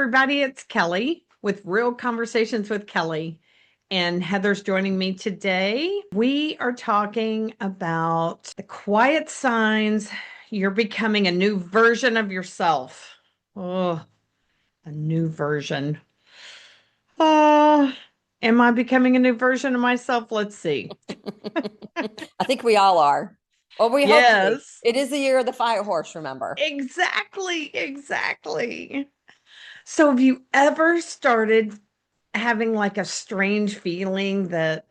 Everybody, it's Kelly with Real Conversations with Kelly, and Heather's joining me today. We are talking about the quiet signs you're becoming a new version of yourself. Oh, a new version. Uh, am I becoming a new version of myself? Let's see. I think we all are. Well, we hope to be. Yes, It is the year of the fire horse, remember? exactly. So, have you ever started having like a strange feeling that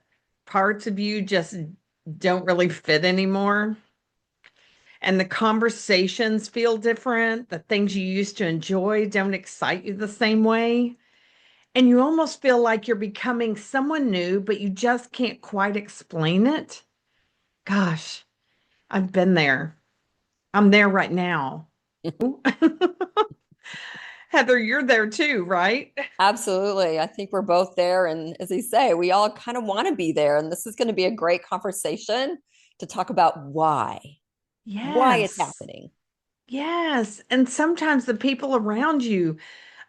parts of you just don't really fit anymore? And the conversations feel different. The things you used to enjoy don't excite you the same way. And you almost feel like you're becoming someone new, but you just can't quite explain it. Gosh, I've been there. I'm there right now. Heather, you're there too, right? Absolutely. I think we're both there. And as they say, we all kind of want to be there. And this is going to be a great conversation to talk about why it's Yes. happening. Yes. And sometimes the people around you,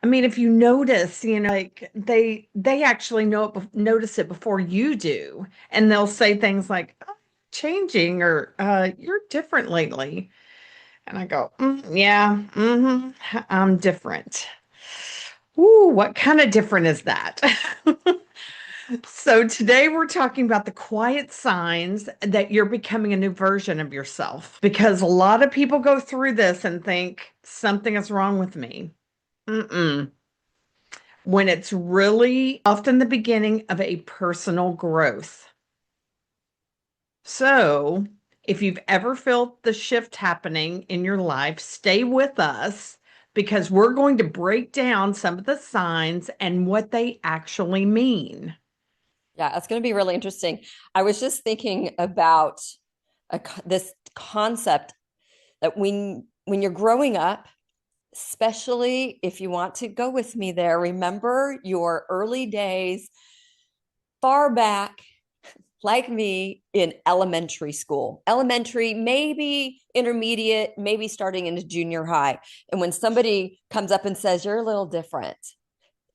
I mean, if you notice, like they actually notice it before you do. And they'll say things like, oh, changing or you're different lately. And I go, yeah, I'm different. Ooh, what kind of different is that? So today we're talking about the quiet signs that you're becoming a new version of yourself because a lot of people go through this and think something is wrong with me. Mm-mm. When it's really often the beginning of a personal growth. So, if you've ever felt the shift happening in your life, stay with us because we're going to break down some of the signs and what they actually mean. Yeah, it's going to be really interesting. I was just thinking about this concept that when you're growing up, especially if you want to go with me there, remember your early days far back like me in elementary school, elementary, maybe intermediate, maybe starting into junior high. And when somebody comes up and says, you're a little different,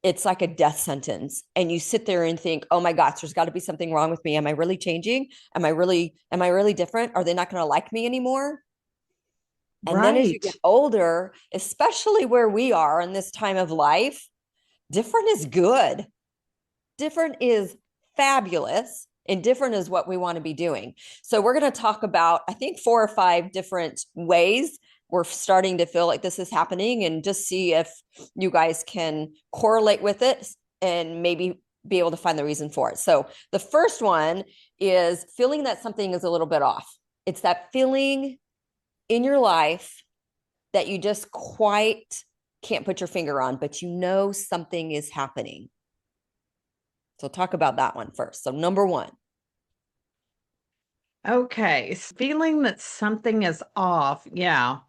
it's like a death sentence. And you sit there and think, oh my gosh, there's got to be something wrong with me. Am I really changing? Am I really different? Are they not going to like me anymore? And then as you Right. get older, especially where we are in this time of life, different is good. Different is fabulous and different is what we want to be doing. So we're going to talk about, I think, 4 or 5 different ways we're starting to feel like this is happening and just see if you guys can correlate with it and maybe be able to find the reason for it. So the first one is feeling that something is a little bit off. It's that feeling in your life that you just quite can't put your finger on, but you know something is happening. So talk about that one first. So number one. Okay. Feeling that something is off. Yeah.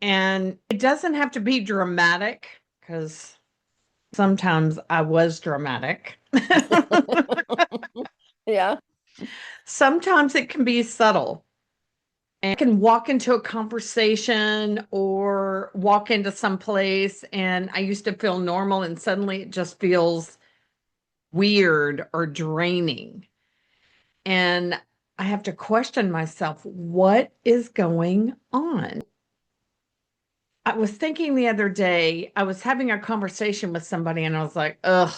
And it doesn't have to be dramatic because sometimes I was dramatic. Yeah. Sometimes it can be subtle. And I can walk into a conversation or walk into some place and I used to feel normal and suddenly it just feels weird or draining. And I have to question myself, what is going on? I was thinking the other day, I was having a conversation with somebody and I was like, ugh,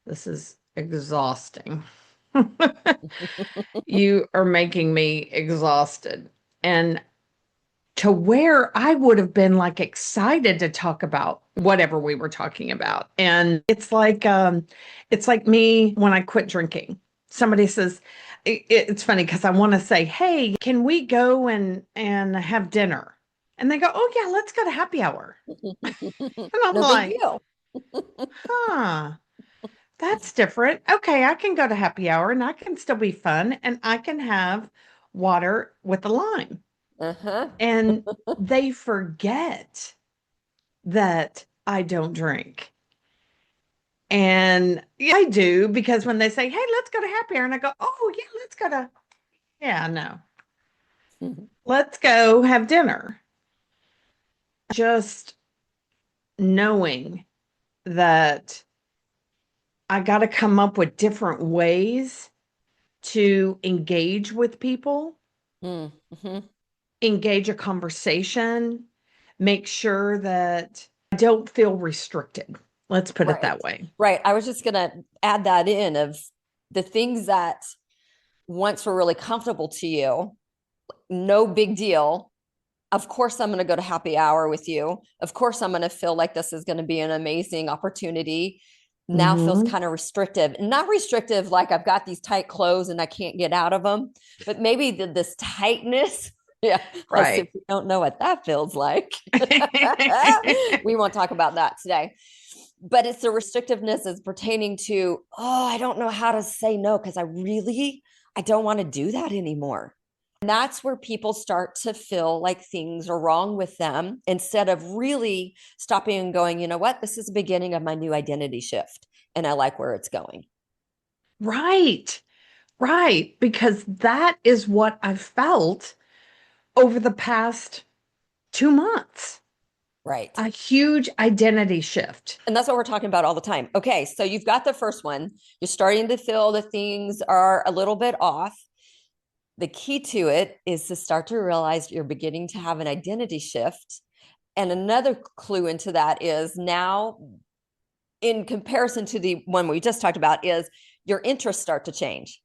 this is exhausting. You are making me exhausted. And to where I would have been like excited to talk about whatever we were talking about. And it's like me when I quit drinking. Somebody says it's funny because I want to say, "Hey, can we go and have dinner?" And they go, "Oh yeah, let's go to happy hour." And I'm No big like, deal. "Huh, that's different. Okay, I can go to happy hour and I can still be fun and I can have water with a lime." Uh-huh. And they forget that I don't drink. And yeah, I do because when they say, "Hey, let's go to happy hour," and I go, "Oh, yeah, let's go to, yeah, no, let's go have dinner." Just knowing that I got to come up with different ways to engage with people, Mm-hmm. engage a conversation, make sure that I don't feel restricted. Let's put it Right. that way. Right. I was just going to add that in of the things that once were really comfortable to you, no big deal. Of course, I'm going to go to happy hour with you. Of course, I'm going to feel like this is going to be an amazing opportunity. Now feels Hmm. kind of restrictive, not restrictive like I've got these tight clothes and I can't get out of them, but maybe this tightness. Yeah, as if Right. we don't know what that feels like. We won't talk about that today. But it's the restrictiveness as pertaining to, oh, I don't know how to say no because I don't want to do that anymore. And that's where people start to feel like things are wrong with them instead of really stopping and going, you know what? This is the beginning of my new identity shift. And I like where it's going. Right. Right. Because that is what I've felt over the past 2 months. Right. A huge identity shift. And that's what we're talking about all the time. Okay. So you've got the first one. You're starting to feel that things are a little bit off. The key to it is to start to realize you're beginning to have an identity shift. And another clue into that is now, in comparison to the one we just talked about, is your interests start to change.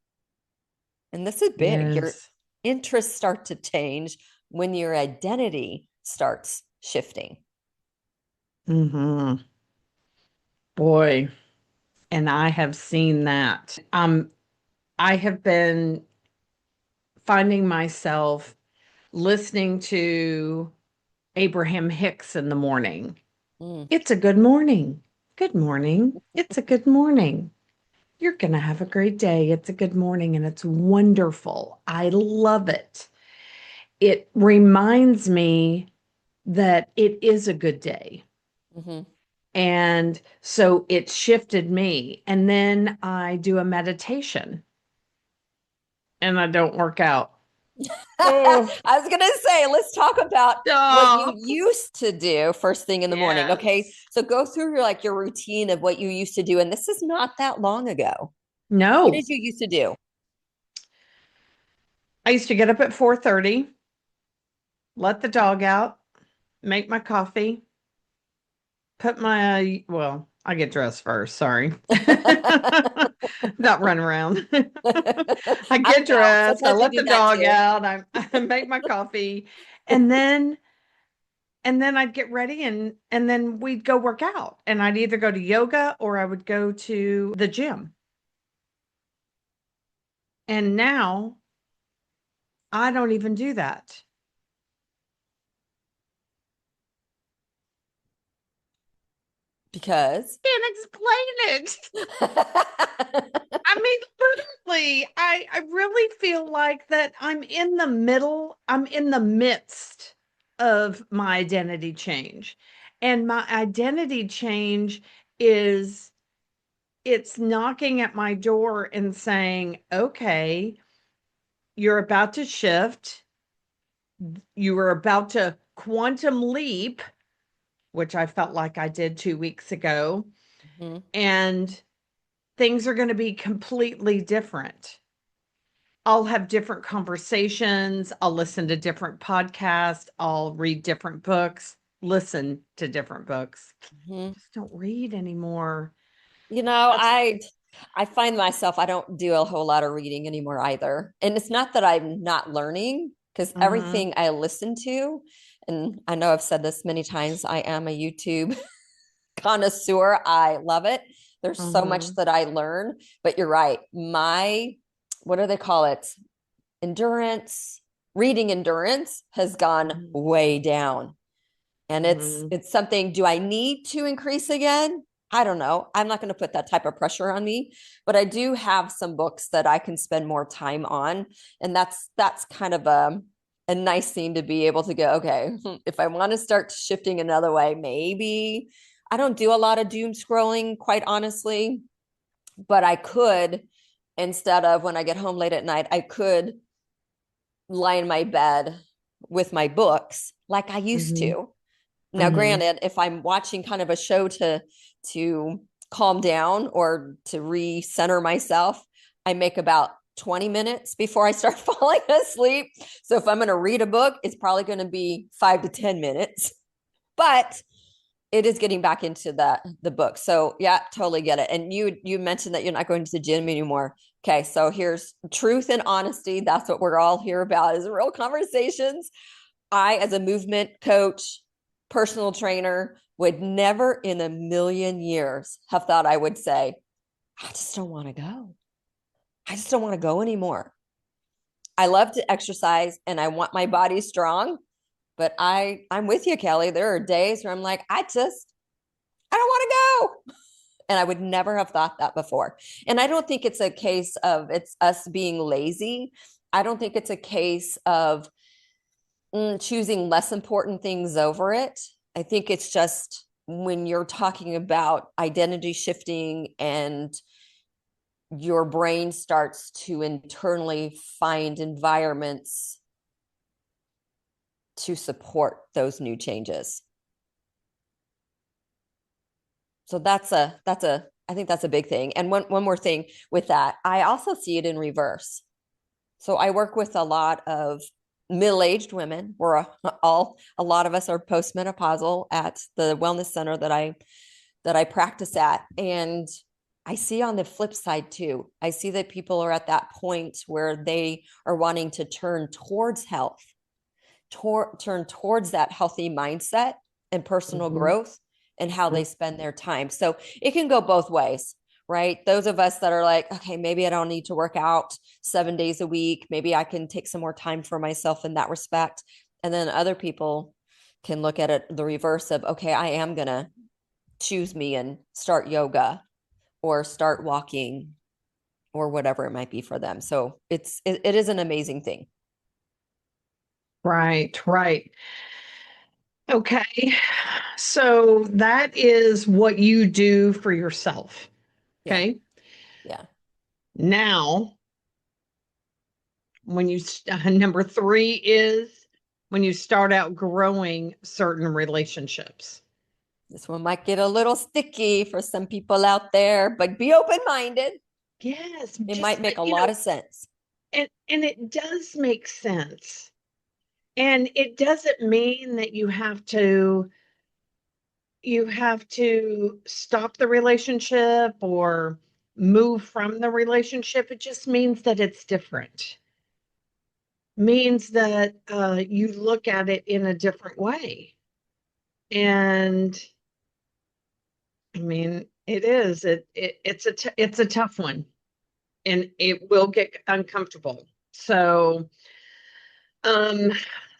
And this is big. Your Yes. interests start to change when your identity starts shifting. Hmm. Boy, and I have seen that. I have been finding myself listening to Abraham Hicks in the morning. Mm, It's a good morning. Good morning. It's a good morning. You're going to have a great day. It's a good morning and it's wonderful. I love it. It reminds me that it is a good day. mhm. And so it shifted me. And then I do a meditation and I don't work out. I Oh, was going to say, let's talk about what you stop. used to do first thing in the morning. Okay. Yes. So go through your routine of what you used to do. And this is not that long ago. What No. did you used to do? I used to get up at 4:30, let the dog out, make my coffee, put my, well, I get dressed first, sorry. Not run around. I I'm get down. dressed, I Sometimes we let do the that dog too. out, I make my coffee, and then I'd get ready and then we'd go work out. And I'd either go to yoga or I would go to the gym. And now I don't even do that. Because Can't explain it. I mean, literally, I really feel like that I'm in the middle, I'm in the midst of my identity change. And my identity change is it's knocking at my door and saying, okay, you're about to shift. You were about to quantum leap, which I felt like I did 2 weeks ago. Mhm. And things are going to be completely different. I'll have different conversations. I'll listen to different podcasts. I'll read different books, listen to different books. Mhm. Just don't read anymore. You know, That's I find myself I don't do a whole lot of reading anymore either. And it's not that I'm not learning because mhm, everything I listen to, and I know I've said this many times, I am a YouTube connoisseur. I love it. There's so much mhm, that I learn, but you're right. My, what do they call it? Endurance, reading endurance has gone mhm, way down. And mhm, it's something, do I need to increase again? I don't know. I'm not going to put that type of pressure on me, but I do have some books that I can spend more time on. And that's kind of a nice thing to be able to go, okay, if I want to start shifting another way, maybe I don't do a lot of doom scrolling, quite honestly, but I could, instead of when I get home late at night, I could lie in my bed with my books like I used mhm. to. Now, Mm-hmm. granted, if I'm watching kind of a show to calm down or to recenter myself, I make about 20 minutes before I start falling asleep. So if I'm going to read a book, it's probably going to be 5 to 10 minutes. But it is getting back into the book. So yeah, totally get it. And you mentioned that you're not going to the gym anymore. Okay, so here's truth and honesty. That's what we're all here about, is real conversations. I, as a movement coach, personal trainer, would never in a million years have thought I would say, I just don't want to go. I just don't want to go anymore. I love to exercise and I want my body strong, but I'm with you, Kelly. There are days where I'm like, I don't want to go. And I would never have thought that before. And I don't think it's a case of it's us being lazy. I don't think it's a case of choosing less important things over it. I think it's just when you're talking about identity shifting and your brain starts to internally find environments to support those new changes. So I think that's a big thing. And one more thing with that, I also see it in reverse. So I work with a lot of middle-aged women. A lot of us are postmenopausal at the wellness center that I practice at. And I see on the flip side too, I see that people are at that point where they are wanting to turn towards health, turn towards that healthy mindset and personal Mm-hmm. growth and how they spend their time. So it can go both ways, right? Those of us that are like, okay, maybe I don't need to work out 7 days a week. Maybe I can take some more time for myself in that respect. And then other people can look at it the reverse of, okay, I am going to choose me and start yoga or start walking or whatever it might be for them. So it is an amazing thing. Right, right. Okay. So that is what you do for yourself. Yeah. Okay. Yeah. Now, number three is when you start out growing certain relationships. This one might get a little sticky for some people out there, but be open minded. Yes, It might just, make a lot of sense. and it does make sense. And it doesn't mean that you have to stop the relationship or move from the relationship. It just means that it's different. Means that you look at it in a different way. And I mean, it's a tough one, and it will get uncomfortable. So, um,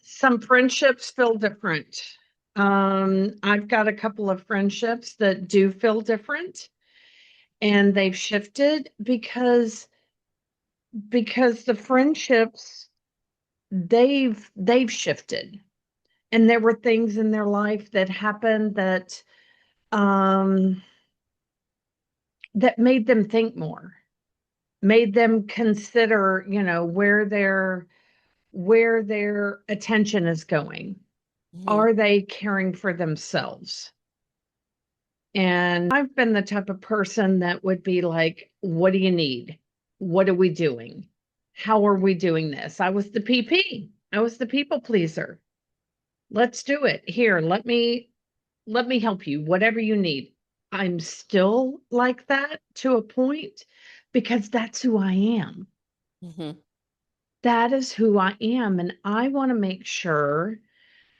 some friendships feel different. I've got a couple of friendships that do feel different, and they've shifted because the friendships they've shifted, and there were things in their life that happened um that made them think more, made them consider, where their attention is going. Mm-hmm. Are they caring for themselves? And I've been the type of person that would be like, what do you need? What are we doing? How are we doing this? I was the PP. I was the people pleaser. Let's do it. Here, let me help you. Whatever you need. I'm still like that to a point because that's who I am. Mm-hmm. That is who I am. And I want to make sure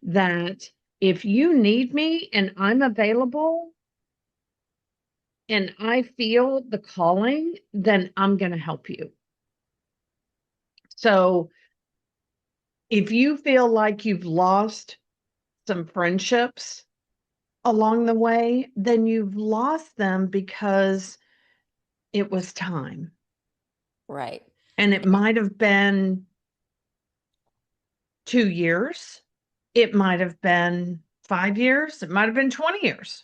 that if you need me and I'm available and I feel the calling, then I'm going to help you. So if you feel like you've lost some friendships along the way, then you've lost them because it was time. Right. And it might have been 2 years. It might have been 5 years. It might have been 20 years.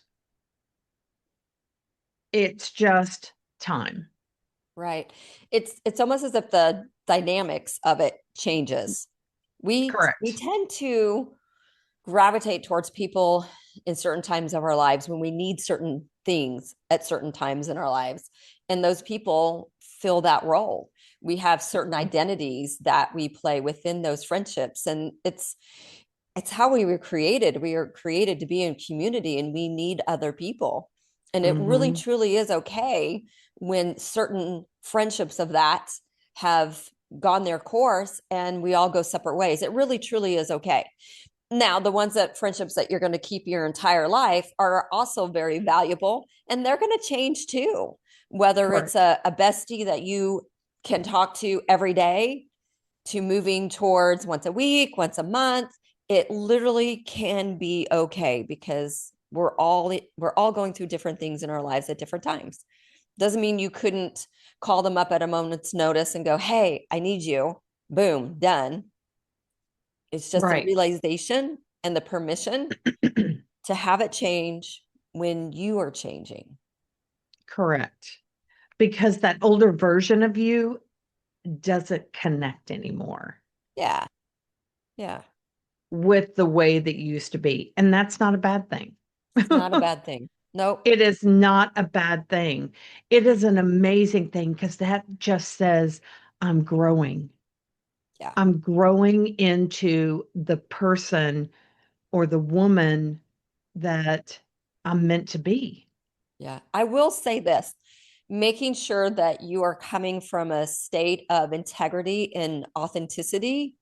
It's just time. Right. It's almost as if the dynamics of it changes. We Correct. tend to gravitate towards people in certain times of our lives when we need certain things at certain times in our lives. And those people fill that role. We have certain identities that we play within those friendships. And it's how we were created. We are created to be in community and we need other people. And it really Mm-hmm. truly is okay when certain friendships of that have gone their course and we all go separate ways. It really truly is okay. Now, the ones that friendships that you're going to keep your entire life are also very valuable and they're going to change too. Whether it's Correct. a bestie that you can talk to every day to moving towards once a week, once a month, it literally can be okay because we're all going through different things in our lives at different times. Doesn't mean you couldn't call them up at a moment's notice and go, "Hey, I need you." Boom, done. It's just the Right. realization and the permission to have it change when you are changing. Correct. Because that older version of you doesn't connect anymore Yeah. Yeah. with the way that you used to be. And that's not a bad thing. It's not a bad thing. Nope. It is not a bad thing. It is an amazing thing because that just says, I'm growing. Yeah. I'm growing into the person or the woman that I'm meant to be. Yeah. I will say this, making sure that you are coming from a state of integrity and authenticity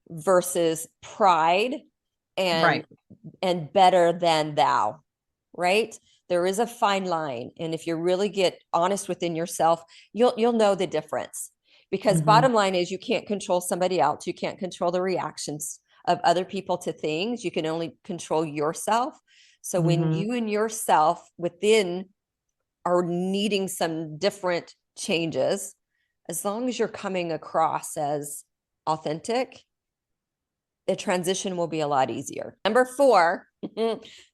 versus pride and Right. better than thou, right? There is a fine line, and if you really get honest within yourself, you'll know the difference. Because Hmm. bottom line is you can't control somebody else, you can't control the reactions of other people to things, you can only control yourself. So when Hmm. you and yourself within are needing some different changes, as long as you're coming across as authentic, the transition will be a lot easier. Number 4,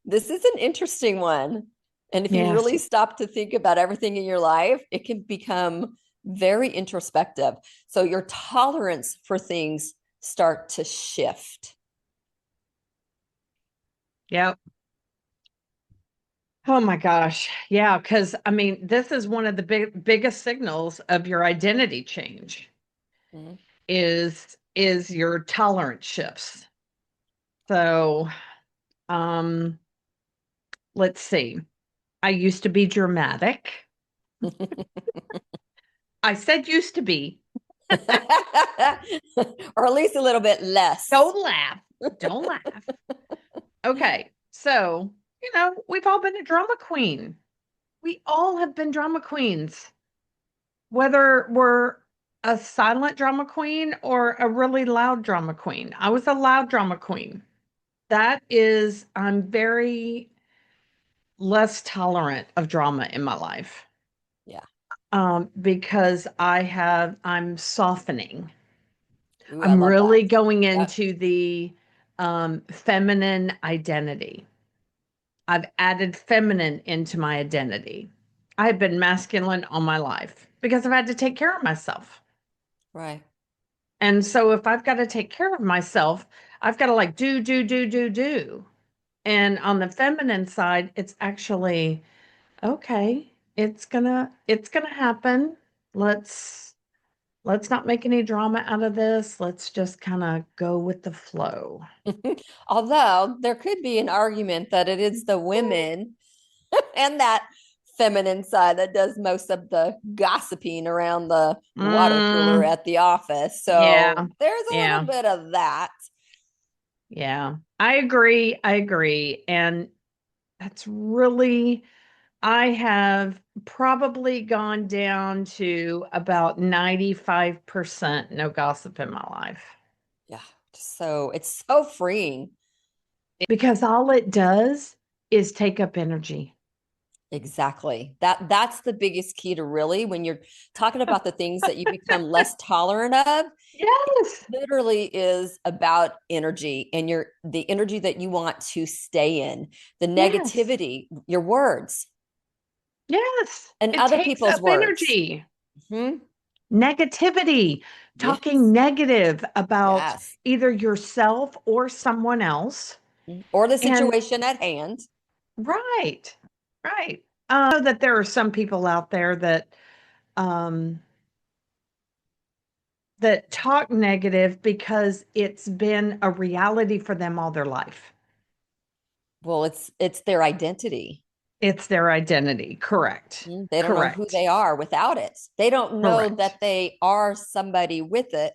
this is an interesting one. And if you Yes. really stop to think about everything in your life, it can become very introspective. So your tolerance for things start to shift. Yep. Oh my gosh. Yeah, because I mean, this is one of the biggest signals of your identity change Mhm. is your tolerance shifts. So, um, let's see. I used to be dramatic. I said used to be. Or at least a little bit less. Don't laugh. Don't laugh. Okay. So, we've all been a drama queen. We all have been drama queens, whether we're a silent drama queen or a really loud drama queen. I was a loud drama queen. I'm very less tolerant of drama in my life. Yeah. Because I'm softening. Ooh, I I'm love that. really going Yep. into the feminine identity. I've added feminine into my identity. I've been masculine all my life because I've had to take care of myself. Right. And so if I've got to take care of myself, I've got to like do. And on the feminine side, it's actually okay. It's gonna happen. Let's let's not make any drama out of this. Let's just kind of go with the flow. Although there could be an argument that it is the women and that feminine side that does most of the gossiping around the water cooler Mm, at the office. yeah, So there's a little yeah, bit of that. yeah. I agree. I agree. And that's really, I have probably gone down to about 95% no gossip in my life Yeah. So it's so freeing. because all it does is take up energy. Exactly. That's the biggest key to really when you're talking about the things that you become less tolerant of, it Yes, literally is about energy and the energy that you want to stay in, the yes, negativity, your words yes. and It other takes people's up words. energy. Hmm. Negativity, talking Yes. negative about Yes. either yourself or someone else. Or the And situation at hand. Right. Right. I know that there are some people out there um that talk negative because it's been a reality for them all their life. Well, it's their identity. It's their identity. Correct. They don't know who Correct. they are without it. They don't know Correct. that they are somebody with it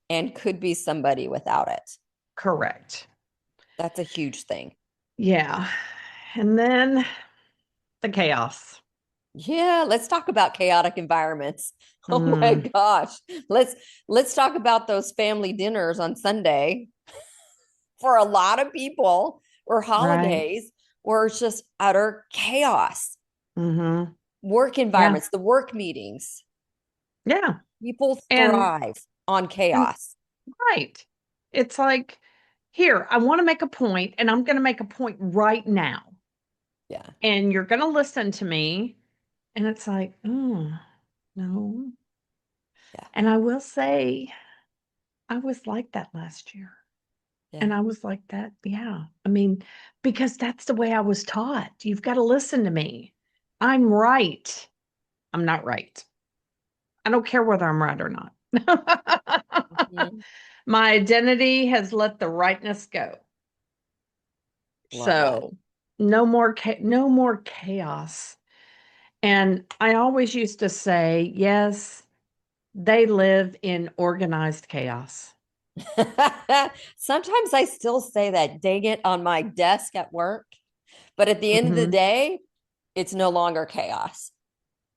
and could be somebody without it. Correct. That's a huge thing. Yeah. And then the chaos. Yeah, let's talk about chaotic environments. Oh my Mm, gosh. Let's talk about those family dinners on Sunday for a lot of people or right. holidays where it's just utter chaos. Mm-hmm. Work Yeah. environments, the work meetings. Yeah. People And thrive on and chaos. right. It's like, here, I want to make a point, and I'm going to make a point right now. Yeah. And you're going to listen to me. And it's like, no. Yeah. And I will say, I was like that last year. Yeah. And I was like that. Yeah. I mean, because that's the way I was taught. You've got to listen to me. I'm right. I'm not right. I don't care whether I'm right or not. Mhm. My identity has let the rightness go. Love that. So no more chaos. And I always used to say, yes, they live in organized chaos. Sometimes I still say that, dang it, on my desk at work. But at the end of the Hmm. day, it's no longer chaos.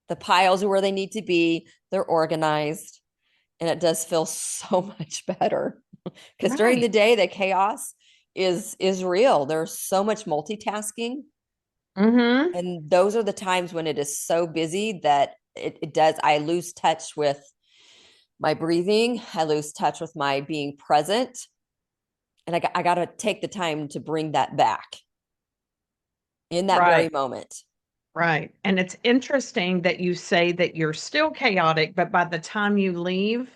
The piles are where they need to be, they're organized, and it does feel so much better. Because during the Right. day, the chaos is real. There's so much multitasking. Hmm. And those are the times when it is so busy that it does, I lose touch with my breathing. I lose touch with my being present. And I got to take the time to bring that back in that very Right. moment. Right. And it's interesting that you say that you're still chaotic, but by the time you leave,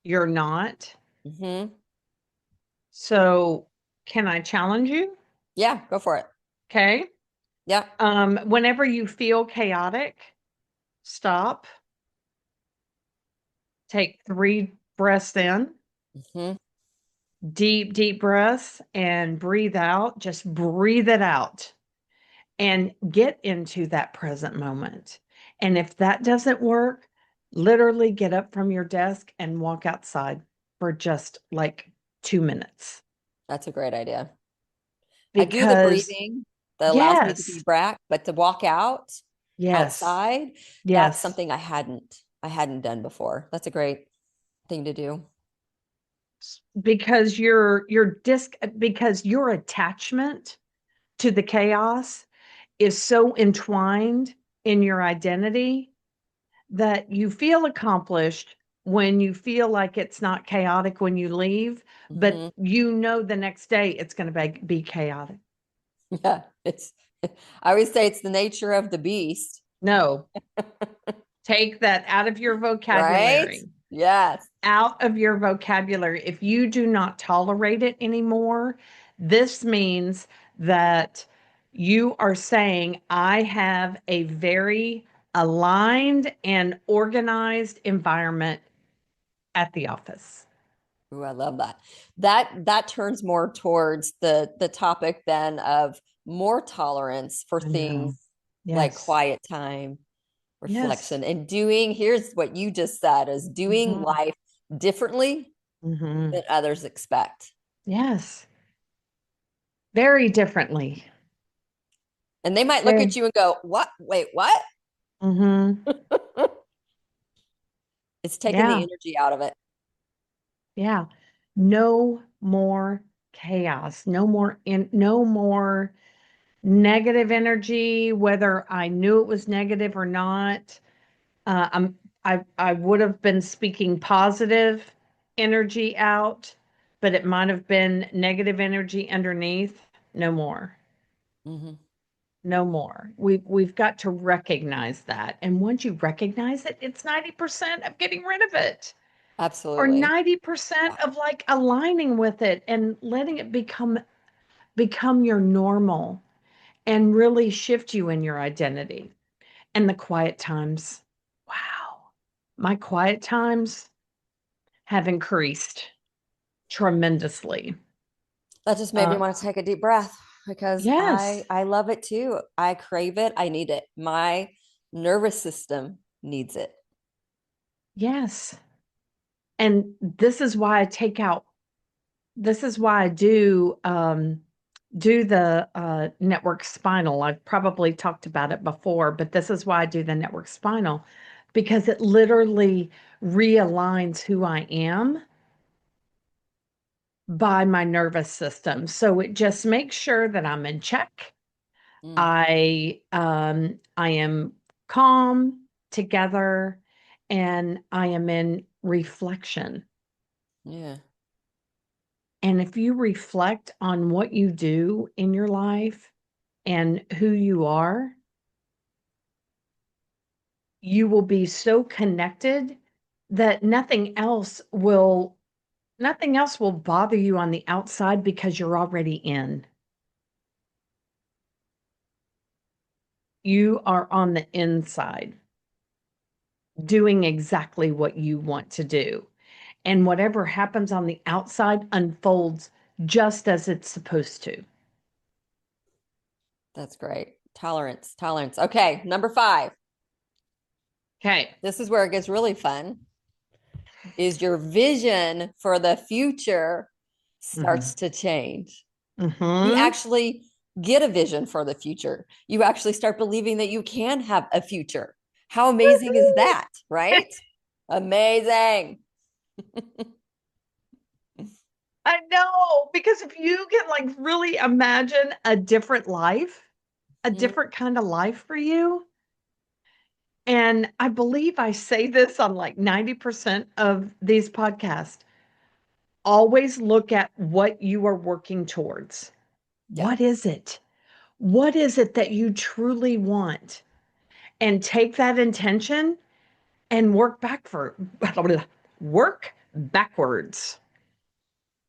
you're not. Mm-hmm. So, can I challenge you? Yeah, go for it. Okay. Yeah. Whenever you feel chaotic, stop, take 3 breaths in, Mm-hmm. deep breaths, and breathe out. Just breathe it out and get into that present moment. And if that doesn't work, literally get up from your desk and walk outside for just like 2 minutes. That's a great idea. I do the Because, breathing that allows me to be yes, back, but to walk out yes, outside, that's yes. something I hadn't done before. That's a great thing to do. Because because your attachment to the chaos is so entwined in your identity that you feel accomplished when you feel like it's not chaotic when you leave, but Mm-hmm. you know the next day it's going to be chaotic. Yeah, it's I always say it's the nature of the beast, No, take that out of your right? vocabulary. Yes. Out of your vocabulary. If you do not tolerate it anymore, this means that you are saying, I have a very aligned and organized environment at the office. Ooh, I love that. That turns more towards the topic then of more tolerance for I know. things like Yes. quiet time, Yes. reflection, and doing, here's what you just said, is doing Hmm. life differently Hmm. than others expect. Yes. Very differently. And they might look Very. at you and go, "What? Wait, what?" Hmm. It's taking the Yeah. energy out of it. Yeah. No more chaos. No more negative energy, whether I knew it was negative or not. I would have been speaking positive energy out, but it might have been negative energy underneath. No more. Mhm. No more. We've got to recognize that. And once you recognize it, it's 90% of getting rid of it. Or Absolutely. 90% Yeah. of like aligning with it and letting it become your normal. and really shift you in your identity. And the quiet times, wow, my quiet times have increased tremendously. That just made me Uh, want to take a deep breath because yes, I love it too. I crave it. I need it. My nervous system needs it. yes. And this is why I do the network spinal. I've probably talked about it before, but this is why I do the network spinal because it literally realigns who I am by my nervous system. So it just makes sure that I'm in check. Mm, I am calm, together, and I am in reflection. yeah, And if you reflect on what you do in your life and who you are, you will be so connected that nothing else will bother you on the outside because you're already in. You are on the inside doing exactly what you want to do. And whatever happens on the outside unfolds just as it's supposed to. that's great. Tolerance, tolerance. Okay, number 5. Okay. This is where it gets really fun. Is your vision for the future Mm-hmm. starts to change. You Mm-hmm. actually get a vision for the future. You actually start believing that you can have a future. How amazing is that, right? Amazing. I know, because if you can like really imagine a different life, a Mhm. different kind of life for you, and I believe I say this on like 90% of these podcasts, always look at what you are working towards. Yeah, What is it? What is it that you truly want? And take that intention and work backwards.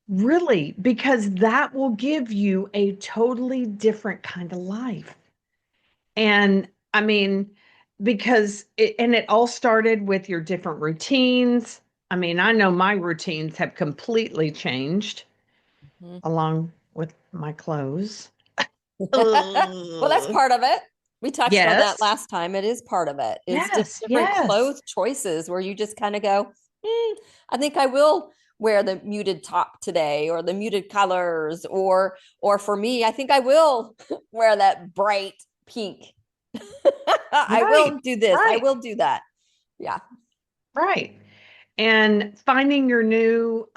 Really, because that will give you a totally different kind of life. And I mean, it all started with your different routines. I mean, I know my routines have completely changed Mhm. along with my clothes. Well, that's Ugh. part of it. We touched on that Yes, last time. It is part of it. It's yes, different yes. clothes choices where you just kind of go, I think I will wear the muted top today or the muted colors or for me, I think I will wear that bright pink. I Right, will do this. I right, will do that. Yeah. right. And finding your new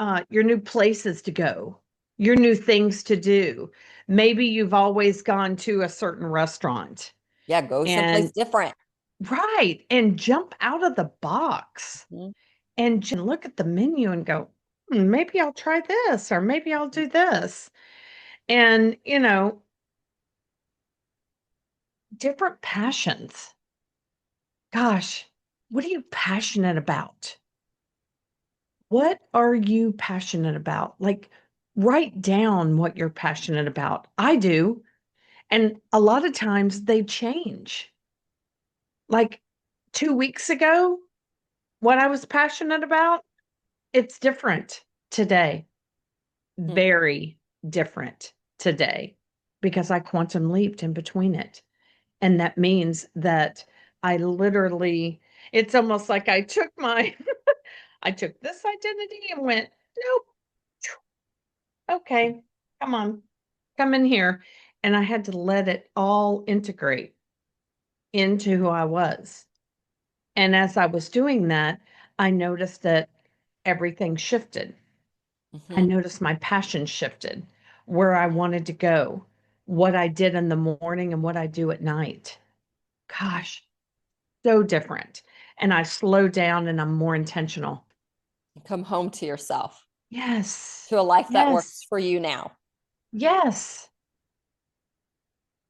places to go, your new things to do. Maybe you've always gone to a certain restaurant Yeah, go someplace and different. right, and jump out of the box Mhm. and look at the menu and go, maybe I'll try this or maybe I'll do this. And, different passions. Gosh, what are you passionate about? What are you passionate about? Like, write down what you're passionate about. I do. And a lot of times they change. Like 2 weeks ago, what I was passionate about, it's different today. Mhm. Very different today because I quantum leaped in between it. And that means that I literally, it's almost like I took this identity and went, nope, okay, come on, come in here. And I had to let it all integrate into who I was. And as I was doing that, I noticed that everything shifted. I Mhm. noticed my passion shifted, where I wanted to go, what I did in the morning and what I do at night. Gosh, so different. And I slowed down and I'm more intentional. Come home to yourself, Yes. to a life that works Yes. for you now. Yes.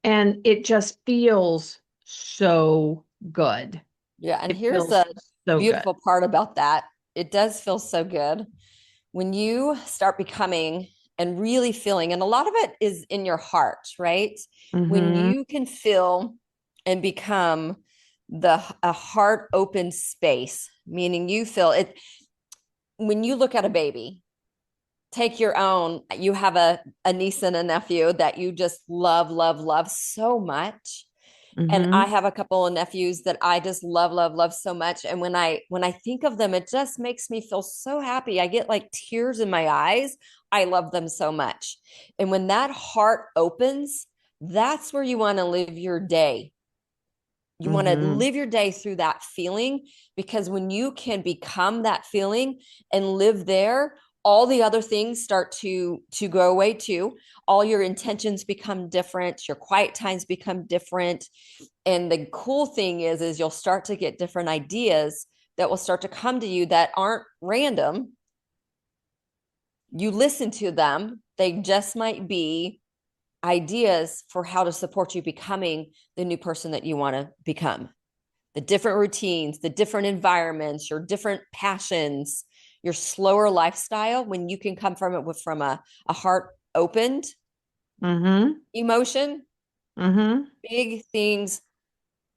And it just feels so good. Yeah. And It here's feels the so good. beautiful part about that. It does feel so good when you start becoming and really feeling. And a lot of it is in your heart, right? When Mm-hmm. you can feel and become a heart open space, meaning you feel it. When you look at a baby, take your own, you have a niece and a nephew that you just love, love, love so much. And I Mm-hmm. have a couple of nephews that I just love, love, love so much. And when I think of them, it just makes me feel so happy. I get like tears in my eyes. I love them so much. And when that heart opens, that's where you want to live your day. You want to Mm-hmm. live your day through that feeling, because when you can become that feeling and live there, all the other things start to go away too. All your intentions become different, your quiet times become different. And the cool thing is you'll start to get different ideas that will start to come to you that aren't random. You listen to them, they just might be ideas for how to support you becoming the new person that you want to become. The different routines, the different environments, your different passions, your slower lifestyle, when you can come from it with from a heart opened Mm-hmm. emotion, Mm-hmm. big things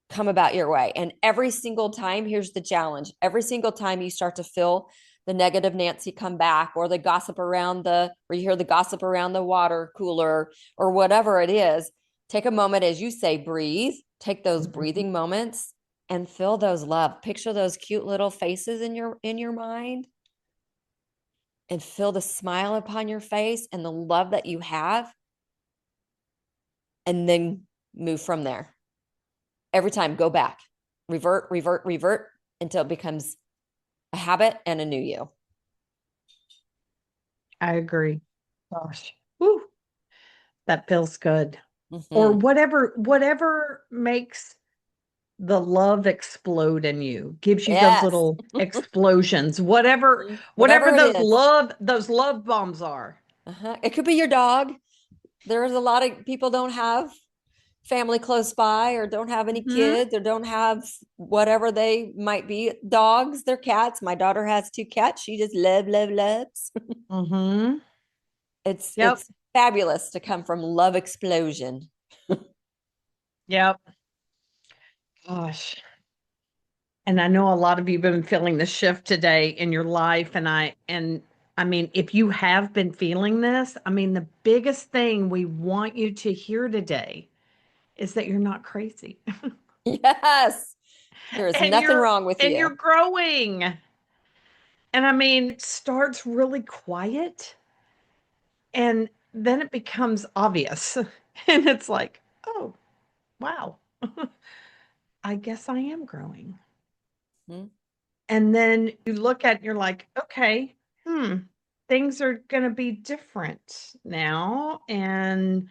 come about your way. And every single time, here's the challenge. Every single time you start to feel the negative Nancy come back, or the gossip around or you hear the gossip around the water cooler, or whatever it is, take a moment, as you say, breathe, take those Mm-hmm. breathing moments and feel those love. Picture those cute little faces in your mind, and feel the smile upon your face and the love that you have, and then move from there. Every time, go back, revert, revert, revert until it becomes a habit and a new you. I agree. Gosh. Whew, that feels good. Or Mm-hmm. whatever makes the love explode in you, gives you those Yes. little explosions, whatever Whatever it is. those love bombs are. Uh-huh. It could be your dog. There's a lot of people don't have family close by, or don't have any Mm-hmm. kids, or don't have whatever they might be. Dogs, they're cats. My daughter has two cats. She just loves. Mm-hmm. Yep. It's fabulous to come from love explosion. Yep. Gosh. And I know a lot of you have been feeling the shift today in your life. And I mean, if you have been feeling this, I mean, the biggest thing we want you to hear today is that you're not crazy. Yes. There is and nothing you're wrong with and you. you're growing. And I mean, it starts really quiet and then it becomes obvious. And it's like, oh, wow. I guess I am growing. Hmm. And then you look at it and you're like, okay, things are going to be different now. And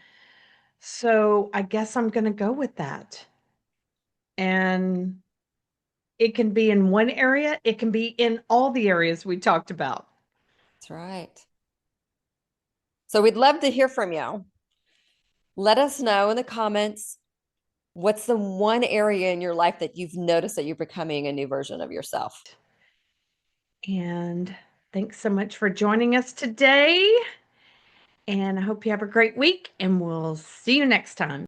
so I guess I'm going to go with that. And it can be in one area, it can be in all the areas we talked about. That's right. So we'd love to hear from you. Let us know in the comments, what's the one area in your life that you've noticed that you're becoming a new version of yourself? And thanks so much for joining us today. And I hope you have a great week, and we'll see you next time.